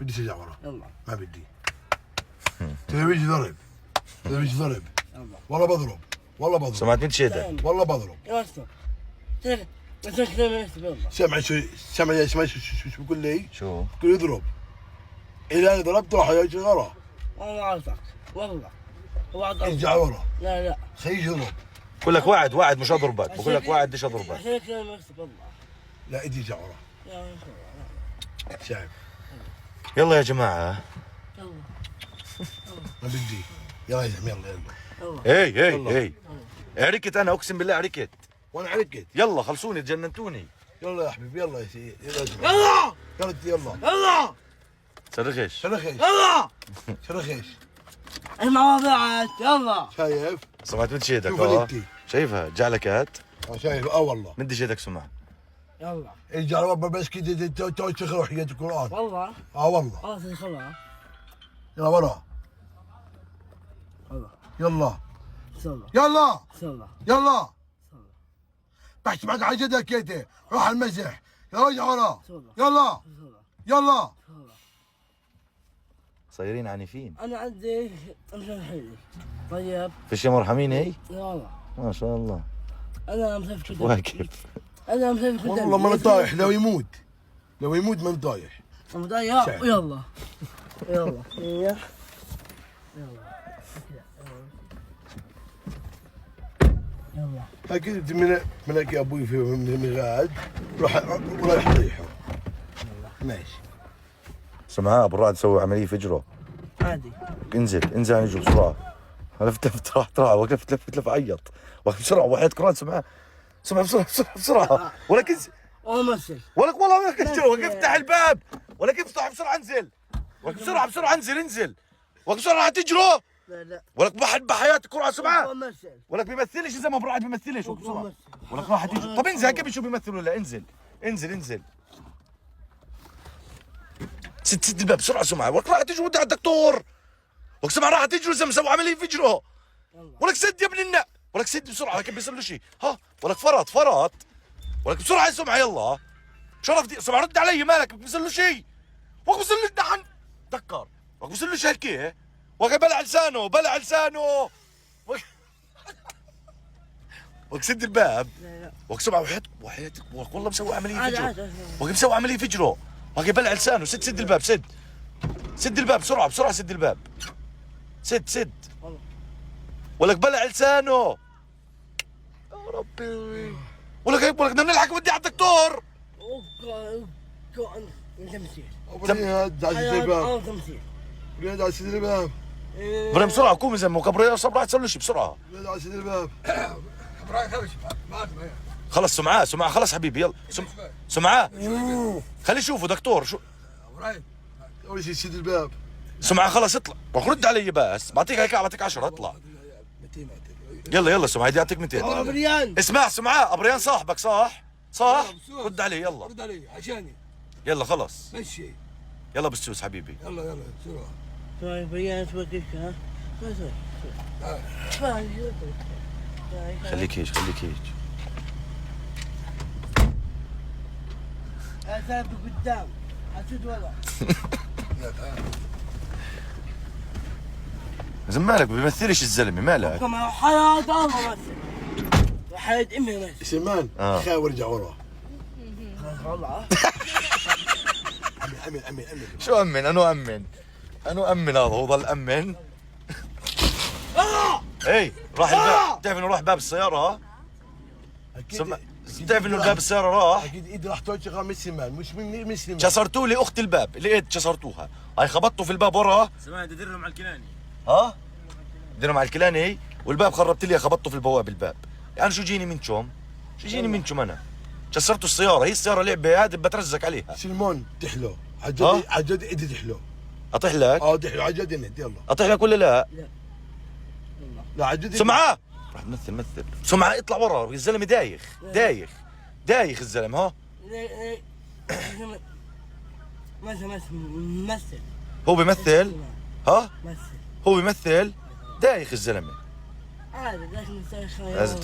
بدي شجع ورا. يلا. ما بدي. تلفزيون ضرب. تلفزيون ضرب. يلا. والله بضرب. والله بضرب. سمعت من شيدك؟ والله بضرب. يلا اسمع. بس يلا. سمع شو بقول لي؟ شو؟ بقول يضرب. إذا أنا ضربت راح يجي ورا. والله عارفك. والله. ارجع ورا. لا. خليه يضرب. بقول لك وعد مش اضربك، بقول لك وعد ليش اضربك؟ عشان كذا ما يكسب والله. لا إيدي يرجع ورا. يا شايف؟ يلا يا جماعة. يلا. ما بدي. يلا يا زلمة يلا. هي عركت انا اقسم بالله عركت. وأنا عركت. يلا خلصوني تجننتوني. يلا يا حبيبي يلا يا سيدي. يلا. يلا. يلا. صرخش. شرخش. يلا. شرخش. اسمع بعد. يلا. شايف؟ سمعت من شيدك؟ شوف الانتي. شايفها جعلكات. شايف والله. مد شيدك سمع. يلا. ارجع ورا بس كده تشغل وحياة القرآن. والله. والله. خلاص خلاص. يلا ورا. يلا. يلا. يلا. يلا. يلا. يلا. بحكي معك على جدك يا روح المزح. يا رجع ورا. يلا. يلا. صايرين عنيفين. انا عندي مسامحيني. طيب. فيش يا مرحمين هي؟ يلا. ما شاء الله. انا مسافر كذا. واقف. انا مسافر كذا. والله ما انا طايح لو يموت. لو يموت ما انا طايح. يلا. يلا. يلا. يلا. يلا. اكيد منك يا ابوي من غاد راح يطيحوا. ماشي. سمعها ابو الرعد سوي عملية فجره. عادي. انزل نجوا بسرعة. لفت راح وقفت لف عيط. وقف بسرعة وحياة قرآن سمع بسرعة ولك انزل. امثل. ولك والله وقف افتح الباب. ولك افتح بسرعة انزل. ولك بسرعة انزل. ولك بسرعة راح تجروا. لا. ولك بحياتك قرآن سمعها. امثل. ولك بيمثلش زي ما ابو الرعد بيمثلش. ولك بسرعة. ولك راح تيجي. طب انزل كيف شو بيمثل ولا انزل. سد الباب بسرعة سمعها. ولك راح تيجي ودي على الدكتور. ولك سمع راح تجروا زي ما سووا عملية فجره. ولك سد يا ابن النق. ولك سد بسرعة لكن بيصير له شيء. ها ولك فرط. ولك بسرعة يا سمعة يلا. شرف دي سمعة رد علي مالك بيصير له شيء. ولك بيصير له دحن. تذكر. ولك بيصير له شيء هيك. ولك بلع لسانه. ولك سد الباب. لا. ولك سمعة وحياتك ولك والله مسوي عملية فجره. عادي. ولك مسوي عملية فجره. ولك بلع لسانه. سد الباب سد الباب بسرعة سد الباب. سد. ولك بلع لسانه. يا ربي. ولك بدنا نلحق ودي على الدكتور. تمثيل. تمثيل. رياض على سيد الباب. ابراهيم بسرعة قوم يا زلمة وكبر صبر راح تصير له شيء بسرعة. رياض على سيد الباب. خلص سمعة خلص حبيبي يلا سمعة خليه يشوفوا دكتور شو. اول شيء سيد الباب. سمعة خلص اطلع رد علي بس بعطيك هيك بعطيك 10 اطلع. يلا سمعة بدي اعطيك 200. ابريان. اسمع سمعة ابريان صاحبك صح؟ رد علي يلا. رد علي عشاني. يلا خلص. مشي. يلا بالسوس حبيبي. يلا بسرعة. طيب ابريان توديك ها؟ خليك هيك ثابت قدام. اسود ورا. زين مالك بيمثلش الزلمة مالك؟ كما حياة الله مثل. وحياة امي مثل. سمان خاوي ارجع ورا. والله. امن. شو امن؟ انو امن هذا هو ضل امن. اي راح الباب. بتعرف انه راح باب السيارة؟ بتعرف انه باب السيارة راح؟ اكيد ايدي راح تشتغل من سمان مش مني سمان. كسرتوا لي اخت الباب، لقيت كسرتوها، هاي خبطتوا في الباب ورا. سمعت ديرهم على الكناني. ها؟ ديرهم على الكلاني والباب خربت لي خبطته في البوابة الباب. يعني شو جيني منكم انا؟ كسرتوا السيارة، هي السيارة لعبة هذه بترزق عليها. سلمان تحلو. عجد ايدي تحلو. اطيح لك؟ تحلو عجد انت يلا. اطيح لك ولا لا؟ لا عجد. سمعة راح مثل سمعة اطلع ورا الزلمة دايخ الزلمة ها؟ مثل. هو بيمثل؟ ها؟ مثل. هو بيمثل؟ دايخ الزلمة. عادي لازم لازم